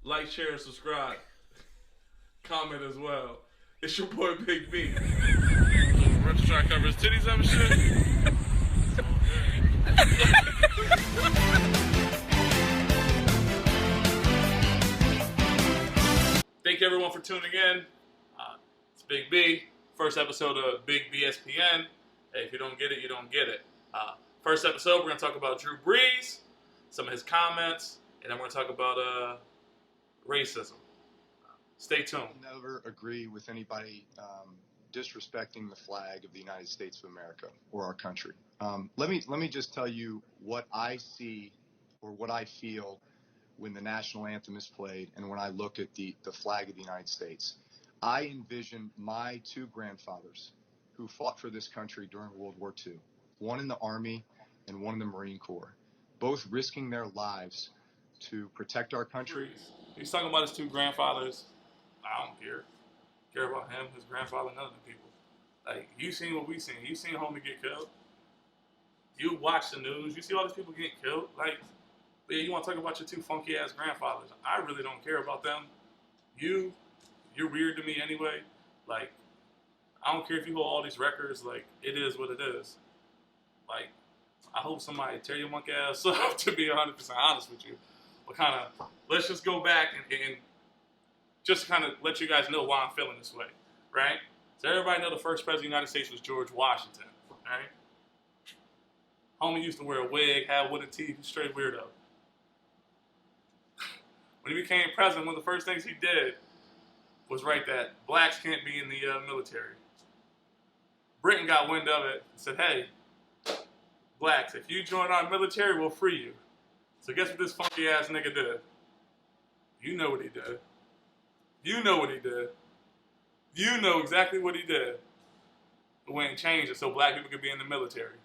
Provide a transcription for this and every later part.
Like, share, and subscribe. Comment as well. It's your boy Big B. Retro track covers titties and shit. Thank you everyone for tuning in. It's Big B. First episode of Big BSPN. Hey, if you don't get it, you don't get it. First episode, we're going to talk about Drew Brees, some of his comments, and then we're going to talk about racism. Stay tuned. I never agree with anybody disrespecting the flag of the United States of America or our country. Let me just tell you what I see or what I feel when the national anthem is played and when I look at the flag of the United States. I envision my two grandfathers who fought for this country during World War II, one in the Army and one in the Marine Corps, both risking their lives to protect our country. He's talking about his two grandfathers. I don't care. Care about him, his grandfather, none of the people. Like, you seen what we seen. You seen homie get killed. You watch the news. You see all these people getting killed. Like, yeah, you want to talk about your two funky ass grandfathers. I really don't care about them. You're weird to me anyway. Like, I don't care if you hold all these records. Like, it is what it is. Like, I hope somebody tear your monkey ass up, to be 100% honest with you. But kind of, let's just go back and just kind of let you guys know why I'm feeling this way, right? So everybody know the first president of the United States was George Washington, right? Homie used to wear a wig, had wooden teeth, straight weirdo. When he became president, one of the first things he did was write that blacks can't be in the military. Britain got wind of it and said, hey, blacks, if you join our military, we'll free you. So guess what this funky ass nigga did? You know what he did. You know what he did. You know exactly what he did. He went and changed it so black people could be in the military.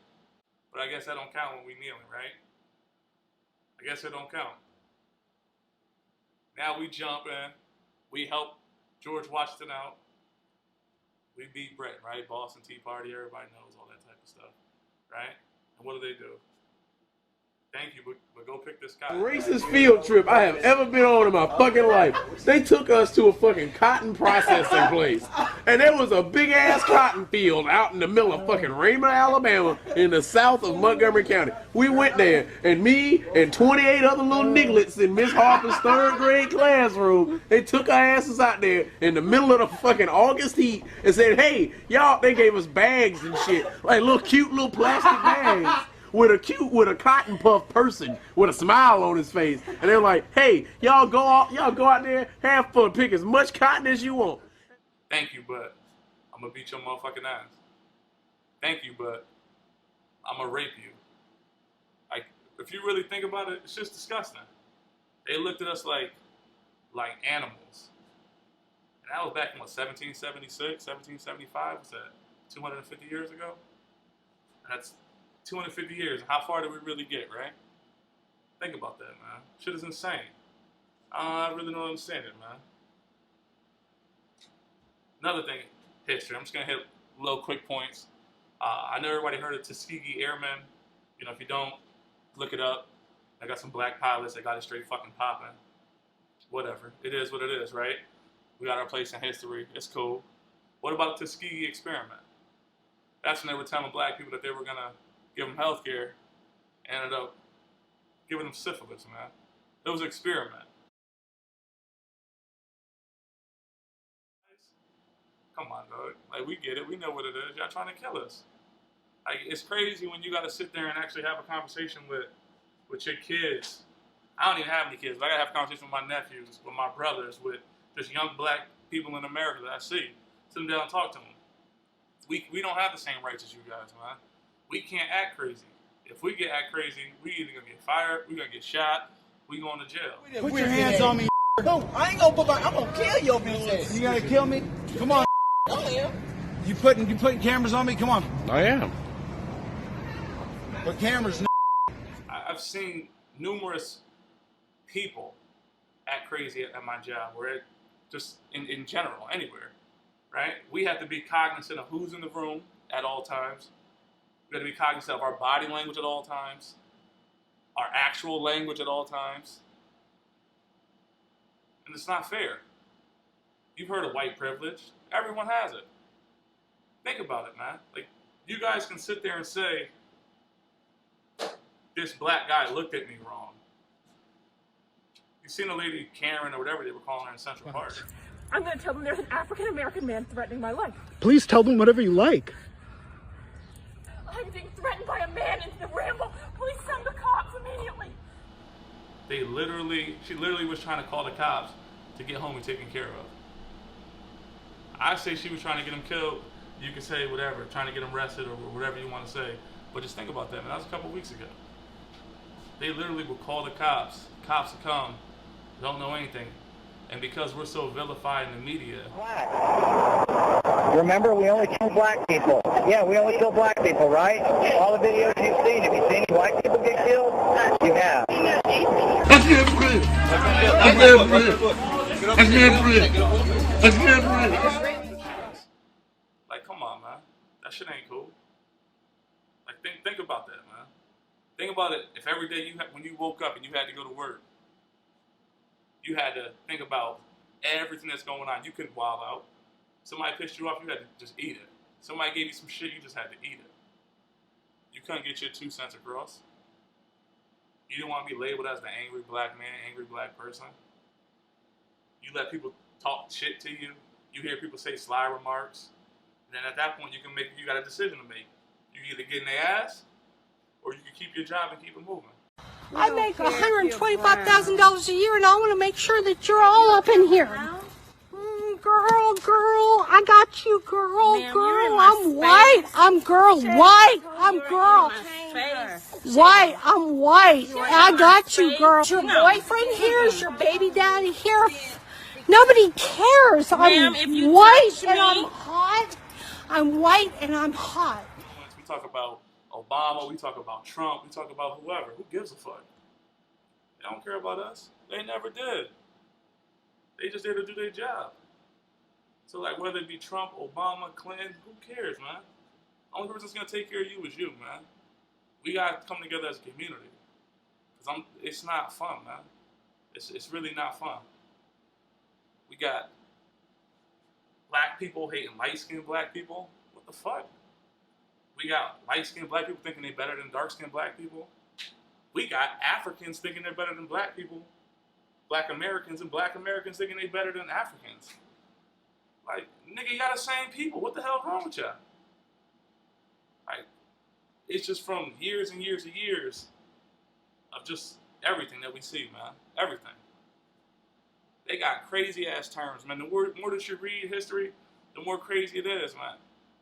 But I guess that don't count when we kneeling, right? I guess it don't count. Now we jump in. We help George Washington out. We beat Britain, right? Boston Tea Party, everybody knows all that type of stuff, right? And what do? Thank you, but go pick this guy. Racist field trip I have ever been on in my fucking life. They took us to a fucking cotton processing place. And there was a big ass cotton field out in the middle of fucking Raymond, Alabama, in the south of Montgomery County. We went there, and me and 28 other little nigglets in Miss Harper's third grade classroom, they took our asses out there in the middle of the fucking August heat and said, hey, y'all, they gave us bags and shit, like little cute little plastic bags. With a cotton puff person with a smile on his face, and they're like, "Hey, y'all go out there, have fun, pick as much cotton as you want." Thank you, but I'm gonna beat your motherfucking ass. Thank you, but I'm gonna rape you. Like, if you really think about it, it's just disgusting. They looked at us like animals, and that was back in what, 1776, 1775? Was that 250 years ago? That's 250 years. How far did we really get, right? Think about that, man. Shit is insane. I really don't understand it, man. Another thing, history. I'm just going to hit little quick points. I know everybody heard of Tuskegee Airmen. You know, if you don't, look it up. I got some black pilots that got it straight fucking popping. Whatever. It is what it is, right? We got our place in history. It's cool. What about the Tuskegee experiment? That's when they were telling black people that they were going to give them health care, ended up giving them syphilis, man. It was an experiment. Come on, dog. Like, we get it. We know what it is. Y'all trying to kill us. Like, it's crazy when you got to sit there and actually have a conversation with your kids. I don't even have any kids, but I got to have a conversation with my nephews, with my brothers, with just young black people in America that I see. Sit them down and talk to them. We don't have the same rights as you guys, man. We can't act crazy. If we act crazy, we either gonna get fired, we gonna get shot, we going to jail. Put your hands on me. No, I ain't gonna I'm gonna kill your bitch. You gonna kill me? Come on. I am. You putting cameras on me? Come on. I am. But cameras. I've seen numerous people act crazy at my job, or just in general, anywhere. Right? We have to be cognizant of who's in the room at all times. We have to be cognizant of our body language at all times, our actual language at all times. And it's not fair. You've heard of white privilege. Everyone has it. Think about it, man. Like, you guys can sit there and say, this black guy looked at me wrong. You seen a lady, Karen or whatever they were calling her in Central Park. I'm going to tell them there's an African-American man threatening my life. Please tell them whatever you like. I'm being threatened by a man in the Ramble. Please send the cops immediately. She literally was trying to call the cops to get homie taken care of. I say she was trying to get him killed. You can say whatever, trying to get him arrested or whatever you want to say. But just think about that, man. That was a couple weeks ago. They literally will call the cops. Cops will come, don't know anything. And because we're so vilified in the media. Remember, we only kill black people. Yeah, we only kill black people, right? All the videos you've seen, have you seen any white people get killed? You have. I can't breathe. I can't breathe. I can't breathe. I can't breathe. Like, come on, man. That shit ain't cool. Like, think about that, man. Think about it. If every day when you woke up and you had to go to work, you had to think about everything that's going on. You couldn't wild out. Somebody pissed you off, you had to just eat it. Somebody gave you some shit, you just had to eat it. You couldn't get your 2 cents across. You didn't want to be labeled as the angry black man, angry black person. You let people talk shit to you. You hear people say sly remarks. And then at that point, you got a decision to make. You either get in their ass, or you can keep your job and keep it moving. I make $125,000 a year, and I want to make sure that you're all up in here. Girl, I got you, girl. I'm white. I'm girl. White. I'm girl. White. I'm white. I got you, girl. Is your boyfriend here? Is your baby daddy here? Nobody cares. I'm white and I'm hot. I'm white and I'm hot. We talk about Obama, we talk about Trump, we talk about whoever. Who gives a fuck? They don't care about us. They never did. They just there to do their job. So, like, whether it be Trump, Obama, Clinton, who cares, man? The only person that's going to take care of you is you, man. We got to come together as a community. Because it's not fun, man. It's really not fun. We got black people hating light-skinned black people. What the fuck? We got light-skinned black people thinking they're better than dark-skinned black people. We got Africans thinking they're better than black people. Black Americans and black Americans thinking they're better than Africans. Like, nigga, y'all the same people. What the hell is wrong with y'all? Like, it's just from years and years and years of just everything that we see, man. Everything. They got crazy-ass terms, man. The more that you read history, the more crazy it is, man.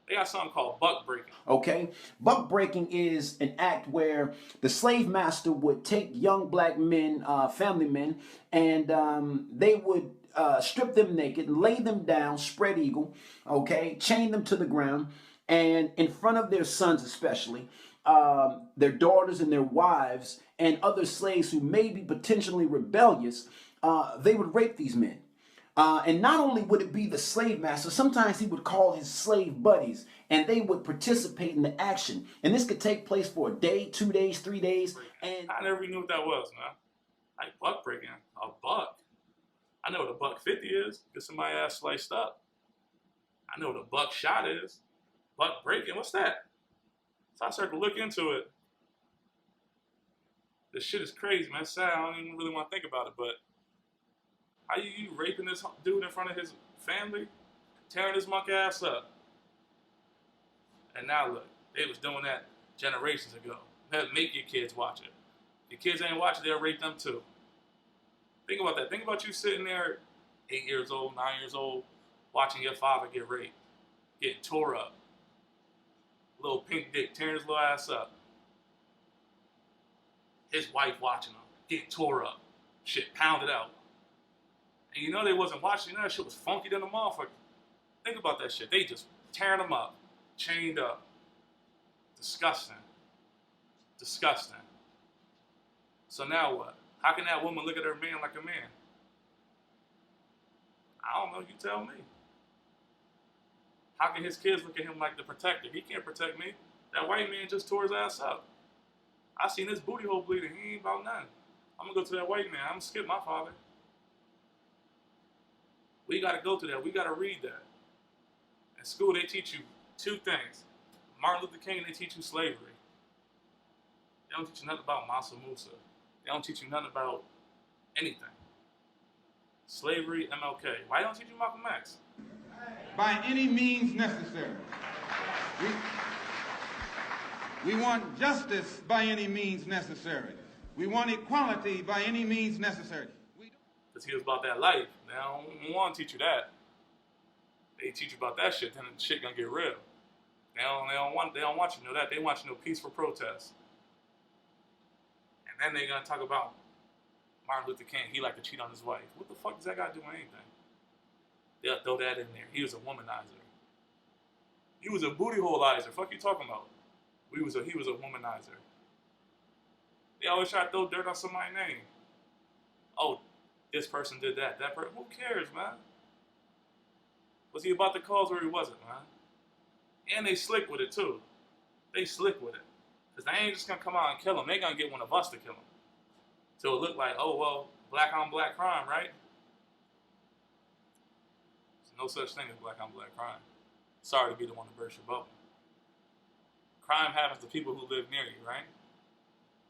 They got something called buck breaking. Okay? Buck breaking is an act where the slave master would take young black men, family men, and they would strip them naked, lay them down, spread eagle, okay, chain them to the ground, and in front of their sons especially, their daughters and their wives, and other slaves who may be potentially rebellious, they would rape these men. And not only would it be the slave master, sometimes he would call his slave buddies, and they would participate in the action. And this could take place for a day, 2 days, 3 days. And I never knew what that was, man. Like, buck breaking, a buck. I know what a buck 50 is. Get somebody's ass sliced up. I know what a buck shot is. Buck breaking, what's that? So I started to look into it. This shit is crazy, man. It's sad. I don't even really want to think about it, but how you raping this dude in front of his family, tearing his monkey ass up? And now look, they was doing that generations ago. Make your kids watch it. If your kids ain't watching, they'll rape them too. Think about that. Think about you sitting there, 8 years old, 9 years old, watching your father get raped, getting tore up. Little pink dick tearing his little ass up. His wife watching him, getting tore up. Shit pounded out. And you know they wasn't watching. That shit was funky than a motherfucker. Think about that shit. They just tearing them up, chained up. Disgusting. Disgusting. So now what? How can that woman look at her man like a man? I don't know. You tell me. How can his kids look at him like the protector? He can't protect me. That white man just tore his ass up. I seen his booty hole bleeding. He ain't about nothing. I'm going to go to that white man. I'm going to skip my father. We got to go through that. We got to read that. In school, they teach you two things. Martin Luther King, they teach you slavery. They don't teach you nothing about Mansa Musa. They don't teach you nothing about anything. Slavery, MLK. Why don't teach you Malcolm X? By any means necessary. We want justice by any means necessary. We want equality by any means necessary. Because he was about that life. They don't want to teach you that. They teach you about that shit, then the shit gonna get real. They don't want you to know that. They want you to know peaceful protest. And then they gonna talk about Martin Luther King. He liked to cheat on his wife. What the fuck does that guy do with anything? They'll throw that in there. He was a womanizer. He was a booty holeizer. Fuck you talking about? He was a womanizer. They always try to throw dirt on somebody's name. Oh, this person did that. That person. Who cares, man? Was he about the cause or he wasn't, man? And they slick with it too. They slick with it. Because they ain't just gonna come out and kill him. They gonna get one of us to kill him. So it looked like, oh well, black on black crime, right? There's no such thing as black on black crime. Sorry to be the one to burst your bubble. Crime happens to people who live near you, right?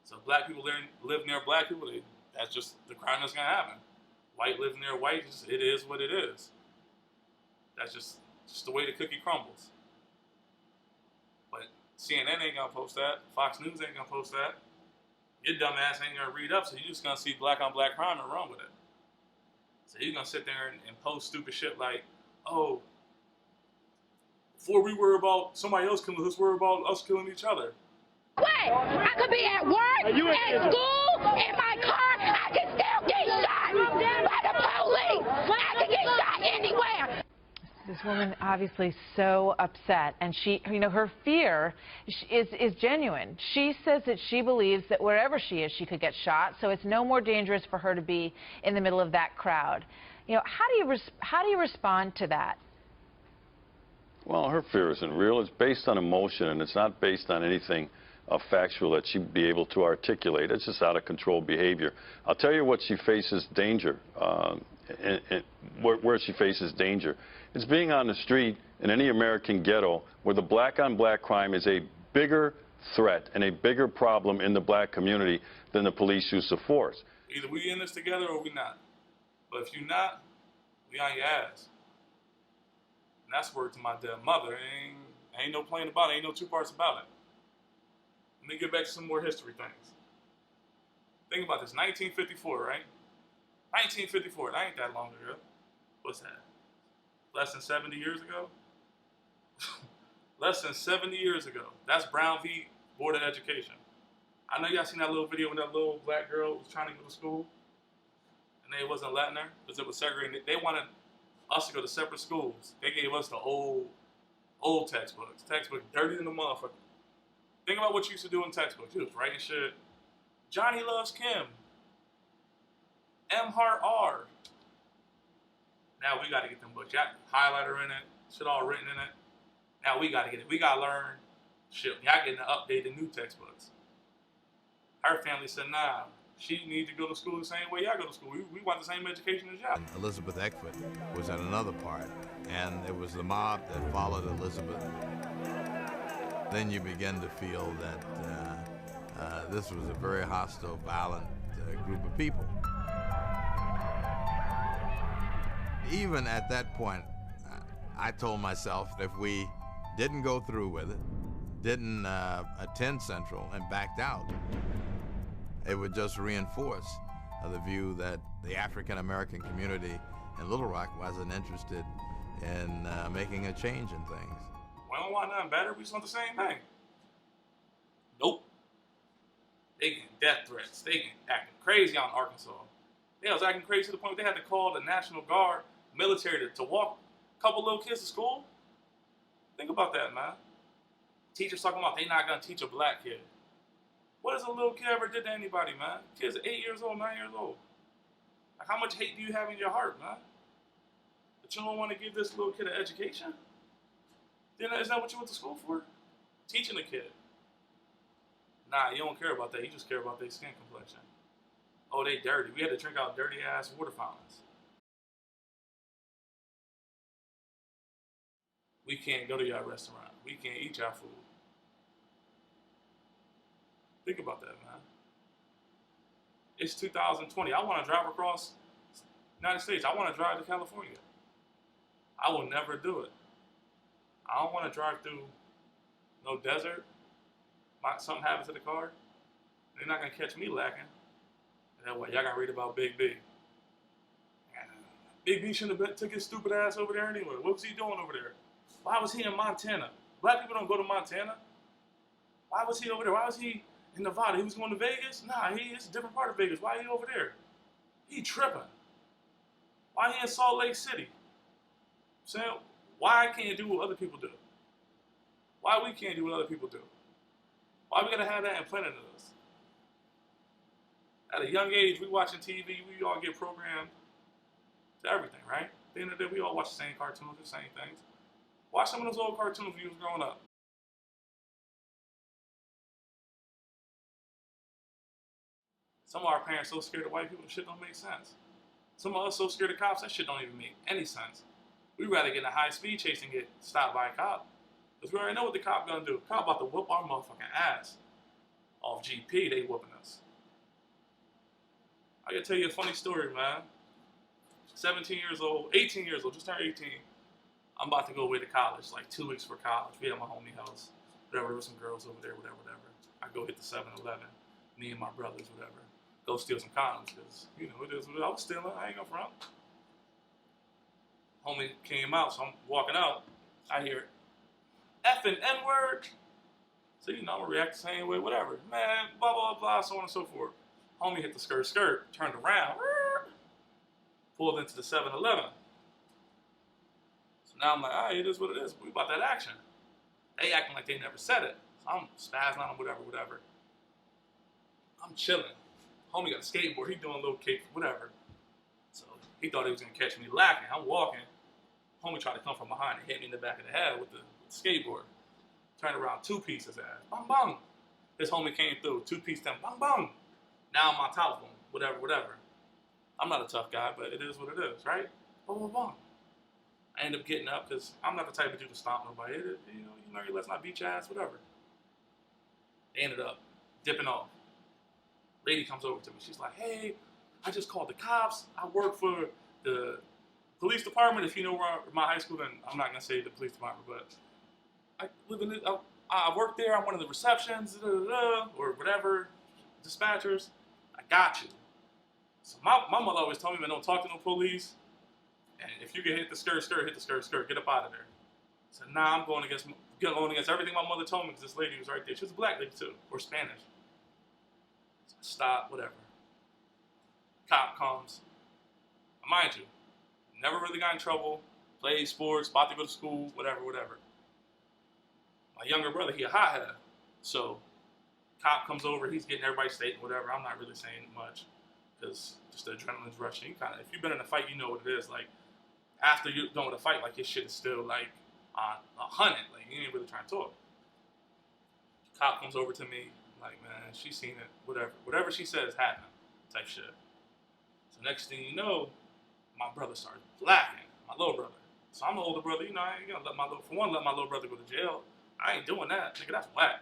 So black people live near black people, that's just the crime that's gonna happen. White lives near white, it is what it is. That's just the way the cookie crumbles. But CNN ain't gonna post that. Fox News ain't gonna post that. Your dumb ass ain't gonna read up, so you're just gonna see black on black crime and run with it. So you're gonna sit there and post stupid shit like, oh, before we worry about somebody else killing us, let's worry about us killing each other. Wait, I could be at work, at school, in my car, I can still get shot by the police. I can get shot anywhere. This woman obviously so upset, and she, her fear is genuine. She says that she believes that wherever she is, she could get shot, so it's no more dangerous for her to be in the middle of that crowd. How do you respond to that? Well, her fear isn't real. It's based on emotion, and it's not based on anything factual that she'd be able to articulate. It's just out of control behavior. I'll tell you what she faces danger, where she faces danger. It's being on the street in any American ghetto where the black on black crime is a bigger threat and a bigger problem in the black community than the police use of force. Either we in this together or we not. But if you're not, we on your ass. And that's word to my dead mother. Ain't no playing about it. Ain't no two parts about it. Let me get back to some more history things. Think about this. 1954, right? 1954. That ain't that long ago. What's that? Less than 70 years ago? Less than 70 years ago. That's Brown v. Board of Education. I know y'all seen that little video when that little black girl was trying to go to school. And they wasn't letting her because it was segregated. They wanted us to go to separate schools. They gave us the old textbooks. Textbooks dirty than the motherfucker. Think about what you used to do in textbooks. You was writing shit. Johnny loves Kim. M. Hart R. Now we got to get them books. Y'all highlighter in it. Shit all written in it. Now we got to get it. We got to learn shit. Y'all getting the updated new textbooks. Her family said, nah, she needs to go to school the same way y'all go to school. We want the same education as y'all. Elizabeth Eckford was at another part, and it was the mob that followed Elizabeth. Then you begin to feel that this was a very hostile, violent group of people. Even at that point, I told myself that if we didn't go through with it, didn't attend Central and backed out, it would just reinforce the view that the African-American community in Little Rock wasn't interested in making a change in things. We don't want nothing better. We just want the same thing. Nope. They getting death threats. They getting acting crazy out in Arkansas. They was acting crazy to the point they had to call the National Guard military to walk a couple little kids to school. Think about that, man. Teachers talking about they not going to teach a black kid. What has a little kid ever did to anybody, man? Kids are 8 years old, 9 years old. Like, how much hate do you have in your heart, man? But you don't want to give this little kid an education? Then is that what you went to school for? Teaching a kid. Nah, you don't care about that. You just care about their skin complexion. Oh, they dirty. We had to drink out dirty-ass water fountains. We can't go to your restaurant. We can't eat your food. Think about that, man. It's 2020. I want to drive across the United States. I want to drive to California. I will never do it. I don't want to drive through no desert. Something happens to the car. They're not going to catch me lacking. And then what? Y'all got to read about Big B. Big B shouldn't have took his stupid ass over there anyway. What was he doing over there? Why was he in Montana? Black people don't go to Montana. Why was he over there? Why was he in Nevada? He was going to Vegas? Nah, it's a different part of Vegas. Why he over there? He tripping. Why he in Salt Lake City? Saying, why I can't do what other people do? Why we can't do what other people do? Why we gotta have that implanted in us? At a young age, we watching TV, we all get programmed to everything, right? At the end of the day, we all watch the same cartoons, the same things. Watch some of those old cartoons when you was growing up. Some of our parents so scared of white people, shit don't make sense. Some of us so scared of cops, that shit don't even make any sense. We'd rather get in a high-speed chase and get stopped by a cop. Because we already know what the cop gonna do. The cop about to whoop our motherfucking ass. Off GP, they whooping us. I gotta tell you a funny story, man. 17 years old, 18 years old, just turned 18. I'm about to go away to college, like 2 weeks for college. We at my homie house. Whatever, there were some girls over there, whatever. I go hit the 7-Eleven, me and my brothers, whatever. Go steal some condoms, because, you know, it is what I was stealing, I ain't gonna front. Homie came out, so I'm walking out. I hear effing N-word. So, you know, I'm gonna react the same way, whatever. Man, blah, blah, blah, so on and so forth. Homie hit the skirt, turned around, pulled into the 7-Eleven. So now I'm like, all right, it is what it is. We about that action. They acting like they never said it. So I'm spazzing on them, whatever. I'm chilling. Homie got a skateboard. He doing a little kick, whatever. So he thought he was gonna catch me lacking. I'm walking. Homie tried to come from behind and hit me in the back of the head with the skateboard. Turned around, two-piece his ass. Bang, bang. His homie came through. Two-piece them. Bang, bang. Now I'm on top of him. Whatever. I'm not a tough guy, but it is what it is, right? Bang, bang, bang. I end up getting up because I'm not the type of dude to stomp nobody. You know, let's not beat your ass, whatever. They ended up dipping off. Lady comes over to me. She's like, hey, I just called the cops. I work for the police department. If you know where my high school, then I'm not going to say the police department, but I work there. I'm one of the receptions, or whatever, dispatchers. I got you. So my mother always told me, man, don't talk to no police. And if you get hit the skirt, hit the skirt. Get up out of there. So now I'm going against everything my mother told me, because this lady was right there. She was a black lady too, or Spanish. So I stop, whatever. Cop comes. Mind you, never really got in trouble. Played sports, about to go to school, whatever. My younger brother, he a hothead. So cop comes over, he's getting everybody stating whatever. I'm not really saying much because just the adrenaline's rushing. You kind of, if you've been in a fight, you know what it is. Like after you're done with a fight, like your shit is still like on 100. Like you ain't really trying to talk. Cop comes over to me, like, man, she seen it, whatever she says happened, type shit. So next thing you know, my brother started blacking, my little brother. So I'm the older brother, you know, I ain't gonna let my little brother go to jail. I ain't doing that, nigga, that's whack.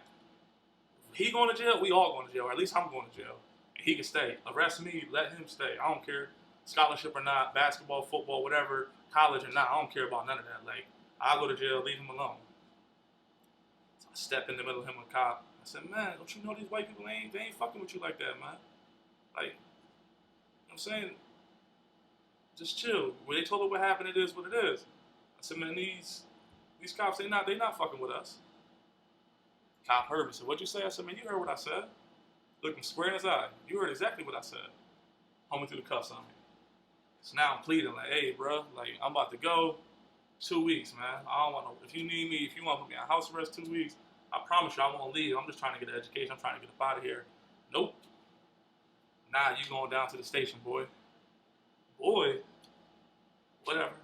If he going to jail, we all going to jail, or at least I'm going to jail. And he can stay. Arrest me, let him stay. I don't care, scholarship or not, basketball, football, whatever, college or not, I don't care about none of that. Like, I'll go to jail, leave him alone. So I step in the middle of him and cop. I said, man, don't you know these white people they ain't fucking with you like that, man. Like, you know what I'm saying? Just chill. When they told her what happened, it is what it is. I said, man, these cops, they not fucking with us. Cop heard me. Said, what'd you say? I said, man, you heard what I said. Looked him square in his eye. You heard exactly what I said. Homie threw the cuffs on me. So now I'm pleading, like, hey, bro, like, I'm about to go. 2 weeks, man. I don't want to, if you need me, if you want to put me on house arrest 2 weeks, I promise you I won't leave. I'm just trying to get an education. I'm trying to get up out of here. Nope. Nah, you going down to the station, boy. Boy. Whatever.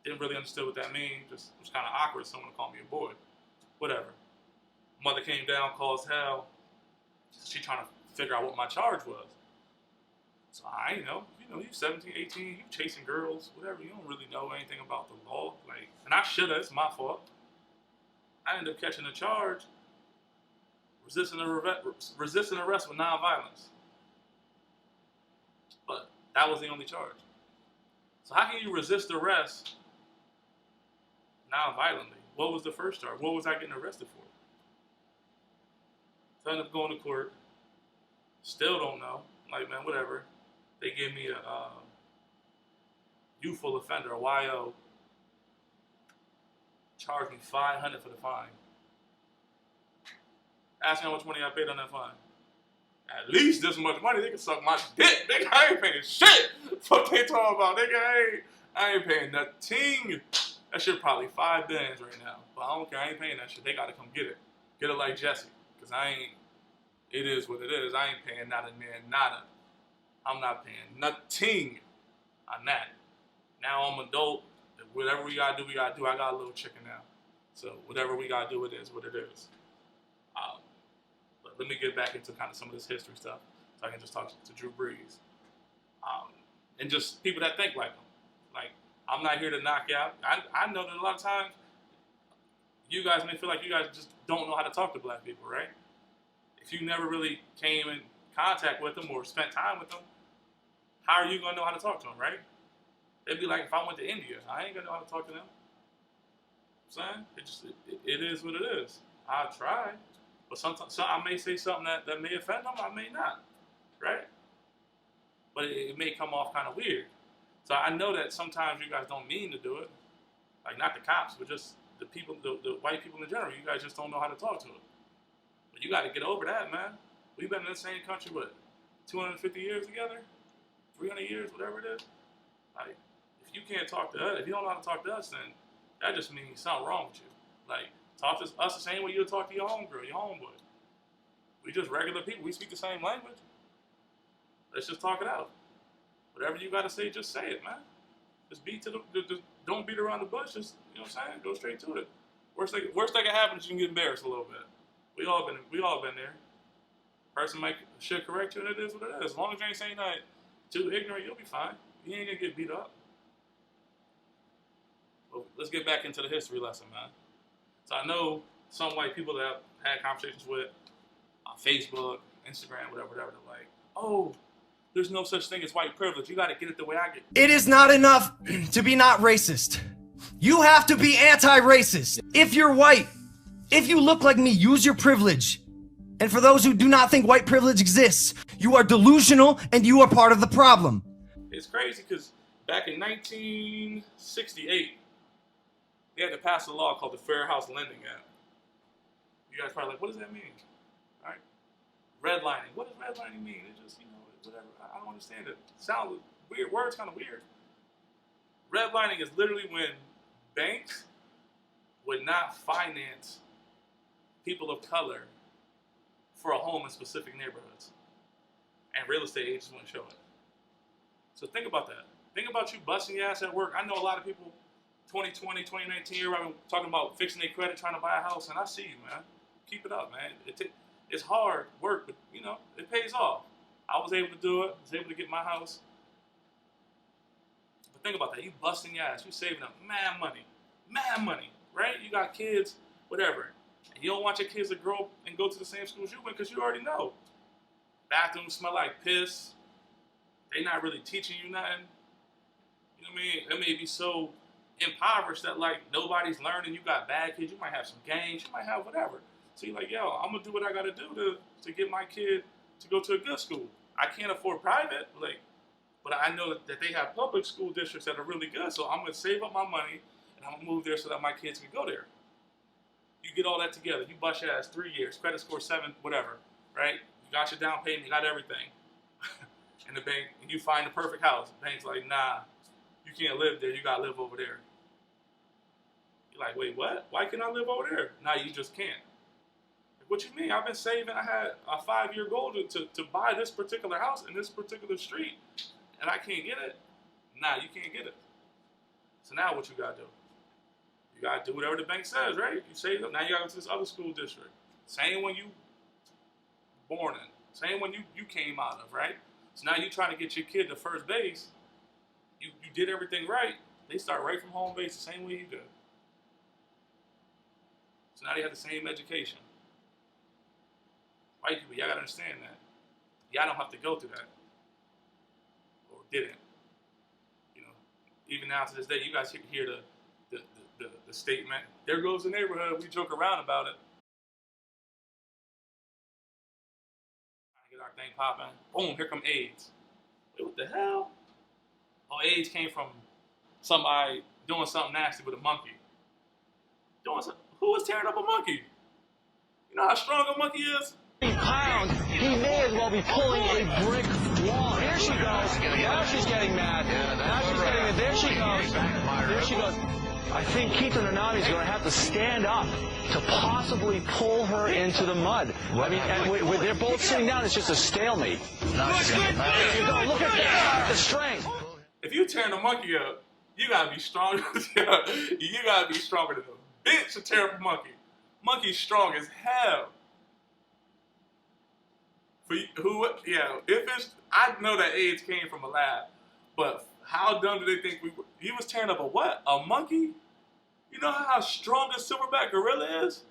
Didn't really understand what that means. Just it was kind of awkward. Someone to call me a boy. Whatever. Mother came down, caused hell. She trying to figure out what my charge was. So I ain't know. You know, you 17, 18, you chasing girls, whatever. You don't really know anything about the law. Like, and I should have. It's my fault. I ended up catching a charge, resisting arrest with nonviolence. But that was the only charge. So how can you resist arrest nonviolently? What was the first charge? What was I getting arrested for? So I ended up going to court. Still don't know. Like, man, whatever. They gave me a youthful offender, a YO. Charged me $500 for the fine. Ask me how much money I paid on that fine. At least this much money, they can suck my dick. Nigga, I ain't paying shit. Fuck they talking about, nigga. I ain't paying nothing. That shit probably $5 billion right now. But I don't care. I ain't paying that shit. They gotta come get it. Get it like Jesse. Cause it is what it is. I ain't paying nada, man, nada. I'm not paying nothing on that. Now I'm adult. Whatever we gotta do, we gotta do. I got a little chicken now. So whatever we gotta do, it is what it is. But let me get back into kind of some of this history stuff so I can just talk to Drew Brees. And just people that think like him. Like, I'm not here to knock you out. I know that a lot of times you guys may feel like you guys just don't know how to talk to black people, right? If you never really came in contact with them or spent time with them, how are you going to know how to talk to them, right? It'd be like if I went to India, I ain't going to know how to talk to them. I'm saying? It is what it is. I'll try. But sometimes I may say something that may offend them, I may not, right? But it may come off kind of weird. So I know that sometimes you guys don't mean to do it. Like, not the cops, but just the people, the white people in general. You guys just don't know how to talk to it. But you got to get over that, man. We've been in the same country, what, 250 years together? 300 years, whatever it is? Like, if you can't talk to us, if you don't know how to talk to us, then that just means something wrong with you. Like, talk to us the same way you'll talk to your homegirl, your homeboy. We just regular people. We speak the same language. Let's just talk it out. Whatever you got to say, just say it, man. Just don't beat around the bush. Just, you know what I'm saying? Go straight to it. Worst that can happen is you can get embarrassed a little bit. We all been there. Person should correct you, and it is what it is. As long as you ain't saying that too ignorant, you'll be fine. You ain't gonna get beat up. Well, let's get back into the history lesson, man. So I know some white people that I've had conversations with on Facebook, Instagram, whatever, they're like, oh, there's no such thing as white privilege. You got to get it the way I get it. It is not enough to be not racist. You have to be anti-racist. If you're white, if you look like me, use your privilege. And for those who do not think white privilege exists, you are delusional and you are part of the problem. It's crazy because back in 1968, they had to pass a law called the Fair House Lending Act. You guys probably like, what does that mean? All right. Redlining. What does redlining mean? It just, whatever. I don't understand it. Sounds weird. Words kind of weird. Redlining is literally when banks would not finance people of color for a home in specific neighborhoods. And real estate agents wouldn't show it. So think about that. Think about you busting your ass at work. I know a lot of people, 2020, 2019, everybody talking about fixing their credit, trying to buy a house, and I see you, man. Keep it up, man. It's hard work, but, it pays off. I was able to do it. I was able to get my house. But think about that. You busting your ass. You saving up mad money, right? You got kids, whatever. And you don't want your kids to grow up and go to the same schools you went because you already know. Bathrooms smell like piss. They not really teaching you nothing. You know what I mean? It may be so impoverished that, like, nobody's learning. You got bad kids. You might have some games. You might have whatever. So you're like, yo, I'm going to do what I got to do to get my kid to go to a good school. I can't afford private, but I know that they have public school districts that are really good, so I'm going to save up my money, and I'm going to move there so that my kids can go there. You get all that together. You bust your ass 3 years, credit score 7, whatever, right? You got your down payment, you got everything. And the bank, and you find the perfect house. The bank's like, nah, you can't live there, you got to live over there. You're like, wait, what? Why can't I live over there? Nah, you just can't. What you mean? I've been saving. I had a 5-year goal to buy this particular house in this particular street, and I can't get it. Nah, you can't get it. So now what you got to do? You got to do whatever the bank says, right? You save up. Now you got to go to this other school district. Same one you born in. Same one you came out of, right? So now you trying to get your kid to first base. You did everything right. They start right from home base the same way you did. So now they have the same education. White people, y'all gotta understand that. Y'all don't have to go through that. Or didn't. You know, even now to this day, you guys hear the statement, there goes the neighborhood, we joke around about it. Get our thing popping. Boom, here come AIDS. Wait, what the hell? Oh, AIDS came from somebody doing something nasty with a monkey. Who was tearing up a monkey? You know how strong a monkey is? Pounds, he may as well be pulling a brick wall. Here she goes. Now she's getting mad. Now she's getting mad. There she goes. There she goes. I think Keith and Anami is going to have to stand up to possibly pull her into the mud. I mean, and they're both sitting down. It's just a stalemate. There you go. Look at that. The strength. If you tearing a monkey up, you gotta be strong. You gotta be stronger than a bitch to tear up a monkey. Monkey's strong as hell. For who? Yeah. If it's, I know that AIDS came from a lab, but how dumb do they think we were? He was tearing up a what? A monkey? You know how strong a silverback gorilla is?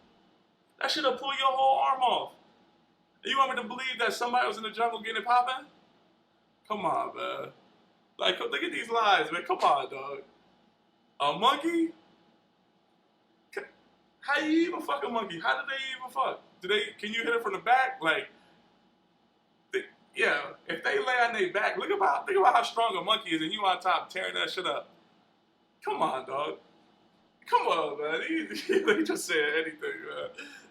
That should have pulled your whole arm off. You want me to believe that somebody was in the jungle getting it popping? Come on, man. Like, look at these lies, man. Come on, dog. A monkey? How you even fuck a monkey? How did they even fuck? Can you hit it from the back? Like, yeah, if they lay on their back, think about how strong a monkey is and you on top tearing that shit up. Come on, dog. Come on, man. They just said anything, man.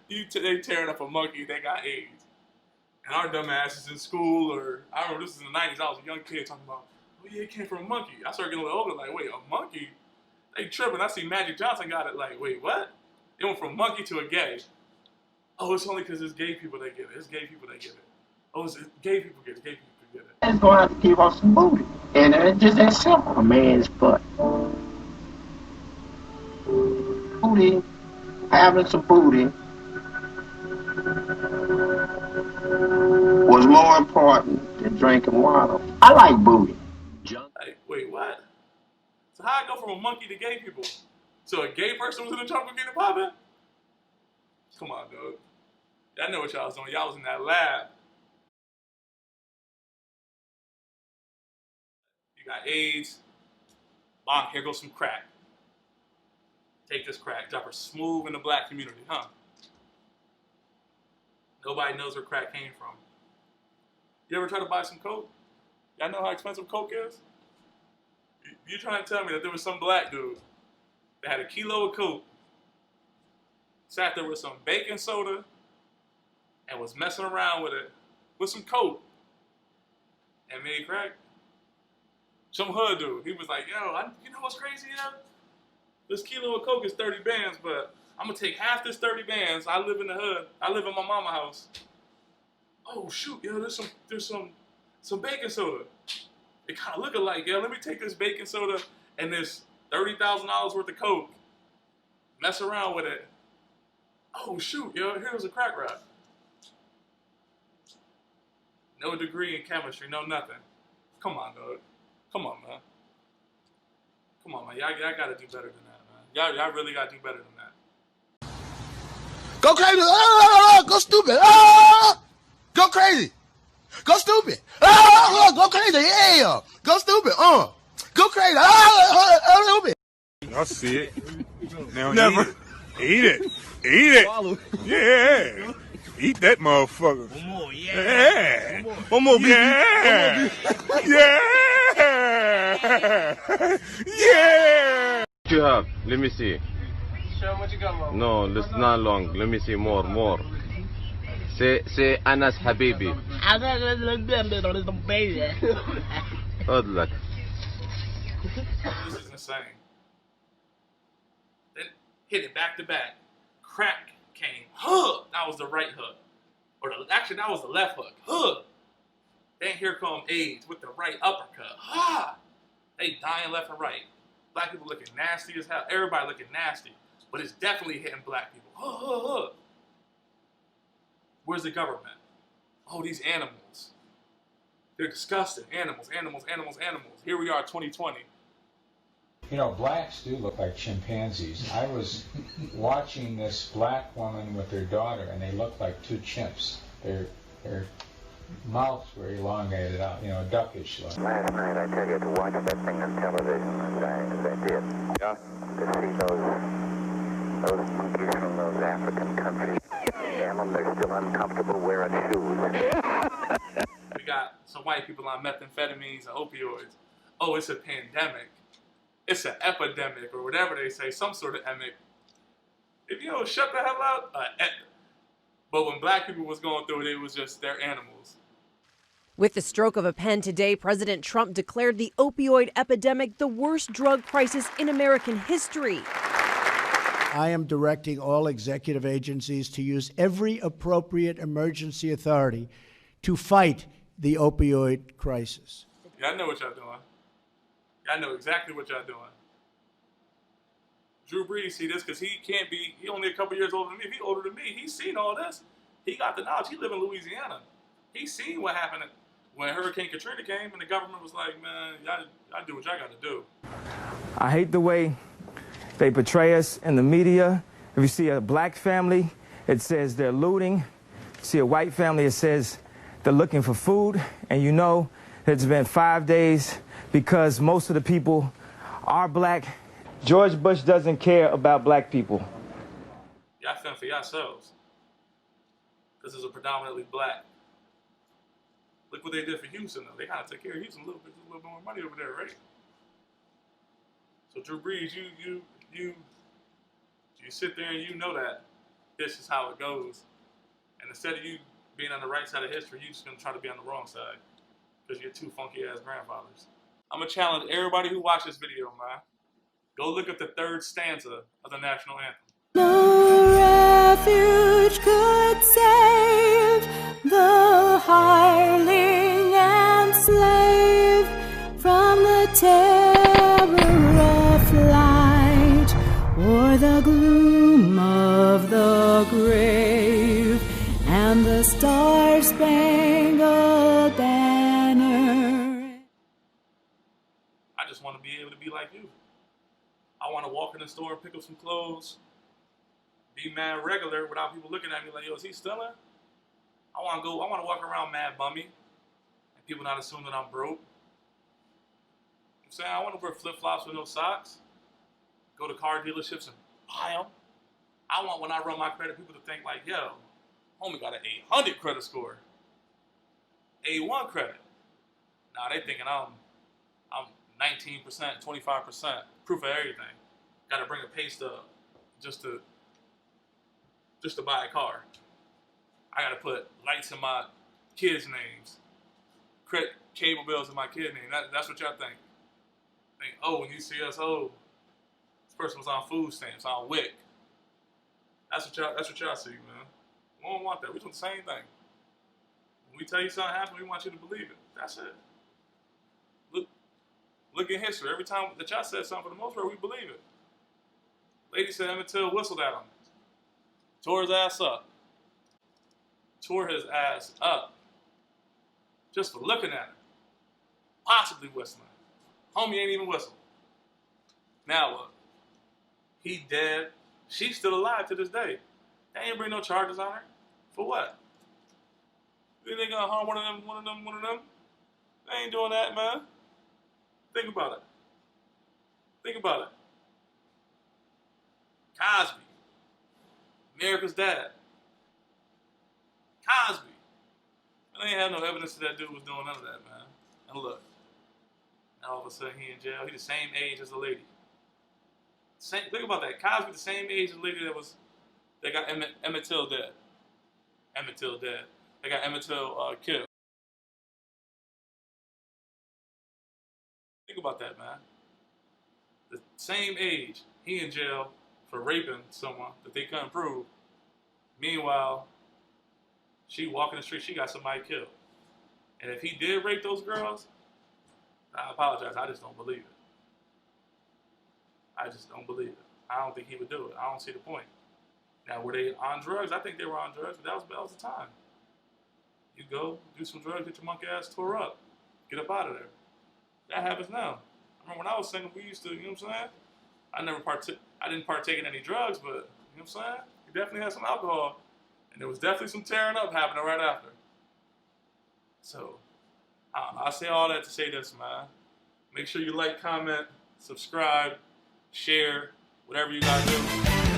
They tearing up a monkey, they got AIDS. And our dumb asses in school, or I remember this is in the 90s, I was a young kid talking about, oh yeah, it came from a monkey. I started getting a little older, like, wait, a monkey? They tripping. I see Magic Johnson got it, like, wait, what? It went from monkey to a gay. Oh, it's only because it's gay people that get it. It's gay people that get it. Oh, it's gay people get it. Gay people get it. It's going to have to give us some booty. And it's just that simple. A man's butt. Booty, having some booty, was more important than drinking water. I like booty. Like, wait, what? So how I go from a monkey to gay people? So a gay person was in the jungle getting popping? Come on, dog. Y'all know what y'all was doing. Y'all was in that lab. You got AIDS. Bonk, here goes some crack. Take this crack. Drop her smooth in the black community, huh? Nobody knows where crack came from. You ever try to buy some coke? Y'all know how expensive coke is? You trying to tell me that there was some black dude that had a kilo of coke, sat there with some baking soda, and was messing around with it, with some coke, and made crack? Some hood dude. He was like, yo, you know what's crazy, yo? This kilo of coke is 30 bands, but I'm gonna take half this 30 bands. I live in the hood. I live in my mama's house. Oh shoot, yo, there's some baking soda. It kind of look alike, yo. Let me take this baking soda and this $30,000 worth of coke, mess around with it. Oh shoot, yo, here's a crack rock. No degree in chemistry, no nothing. Come on, dog. Come on, man. Come on, man. Y'all gotta do better than that, man. Y'all really gotta do better than that. Go crazy. Go stupid. Go crazy. Go stupid. Go crazy. Yeah. Go stupid. Go crazy. Stupid. I see it. Now never. Eat it. Eat it. Yeah. Eat that motherfucker. One more, yeah. One more, yeah. Yeah. Yeah. What you have? Let me see. Show them what you got, Mom. No, it's not long. Let me see more. Say Anas Habibi. Good luck. This is insane. Then hit it back to back. Crack came. Huh. That was the right hook. Actually, that was the left hook. Huh. Then here come AIDS with the right uppercut. Ha. They dying left and right. Black people looking nasty as hell. Everybody looking nasty. But it's definitely hitting black people. Huh, huh, huh. Where's the government? Oh, these animals. They're disgusting. Animals. Here we are, 2020. You know, blacks do look like chimpanzees. I was watching this black woman with her daughter, and they looked like two chimps. Their mouths were elongated out, you know, duckish look. Last night, I tell you, to watch that thing on television, as I did, Yeah. to see those monkeys from those African countries, damn them, they're still uncomfortable wearing shoes. We got some white people on methamphetamines and opioids. Oh, it's a pandemic. It's an epidemic, or whatever they say, some sort of emic. If you don't shut the hell out, but when black people was going through it, it was just their animals. With the stroke of a pen today, President Trump declared the opioid epidemic the worst drug crisis in American history. I am directing all executive agencies to use every appropriate emergency authority to fight the opioid crisis. Y'all know what y'all doing. Y'all know exactly what y'all doing. Drew Brees see this because he only a couple years older than me. If he older than me, he's seen all this. He got the knowledge. He live in Louisiana. He's seen what happened when Hurricane Katrina came and the government was like, man, y'all do what y'all got to do. I hate the way they portray us in the media. If you see a black family, it says they're looting. See a white family, it says they're looking for food. And you know it's been 5 days because most of the people are black. George Bush doesn't care about black people. Y'all fend for yourselves. Because it's a predominantly black. Look what they did for Houston, though. They kind of took care of Houston a little bit more money over there, right? So Drew Brees, you sit there and you know that this is how it goes. And instead of you being on the right side of history, you're just going to try to be on the wrong side. Because you're two funky-ass grandfathers. I'm going to challenge everybody who watched this video, man. Go look at the third stanza of the national anthem. No refuge could save the hireling and slave from the terror of flight or the gloom of the grave and the star-spangled banner. I just want to be able to be like you. I want to walk in the store and pick up some clothes, be mad regular without people looking at me like, yo, is he stealing? I want to walk around mad bummy and people not assume that I'm broke. I'm saying I want to wear flip-flops with no socks, go to car dealerships and buy them. I want when I run my credit, people to think like, yo, homie got an 800 credit score. A1 credit. Nah, they thinking I'm 19%, 25%, proof of everything. Got to bring a pay stub just to buy a car. I got to put lights in my kids' names, credit cable bills in my kid's name. That's what y'all think. Oh, when you see us, oh, this person was on food stamps, on WIC. That's what y'all see, man. We don't want that. We do the same thing. When we tell you something happened, we want you to believe it. That's it. Look in history. Every time that y'all said something, for the most part, we believe it. Lady said Emmett Till whistled at him. Tore his ass up. Tore his ass up. Just for looking at him. Possibly whistling. Homie ain't even whistle. Now what? He dead. She's still alive to this day. They ain't bring no charges on her. For what? You think they gonna harm one of them? They ain't doing that, man. Think about it. Think about it. Cosby. America's dad. Cosby. And they ain't have no evidence that dude was doing none of that, man. And look. Now all of a sudden he in jail. He the same age as the lady. Think about that. Cosby the same age as the lady that got Emmett Till dead. Emmett Till dead. They got Emmett Till killed. Think about that, man. The same age, he in jail for raping someone that they couldn't prove. Meanwhile, she walking the street, she got somebody killed. And if he did rape those girls, I apologize, I just don't believe it. I just don't believe it. I don't think he would do it. I don't see the point. Now, were they on drugs? I think they were on drugs, but that was the time. You go, do some drugs, get your monkey ass tore up. Get up out of there. That happens now. I remember when I was single, we used to, you know what I'm saying? I didn't partake in any drugs, but, you know what I'm saying? We definitely had some alcohol. And there was definitely some tearing up happening right after. So, I say all that to say this, man. Make sure you like, comment, subscribe, share, whatever you gotta do.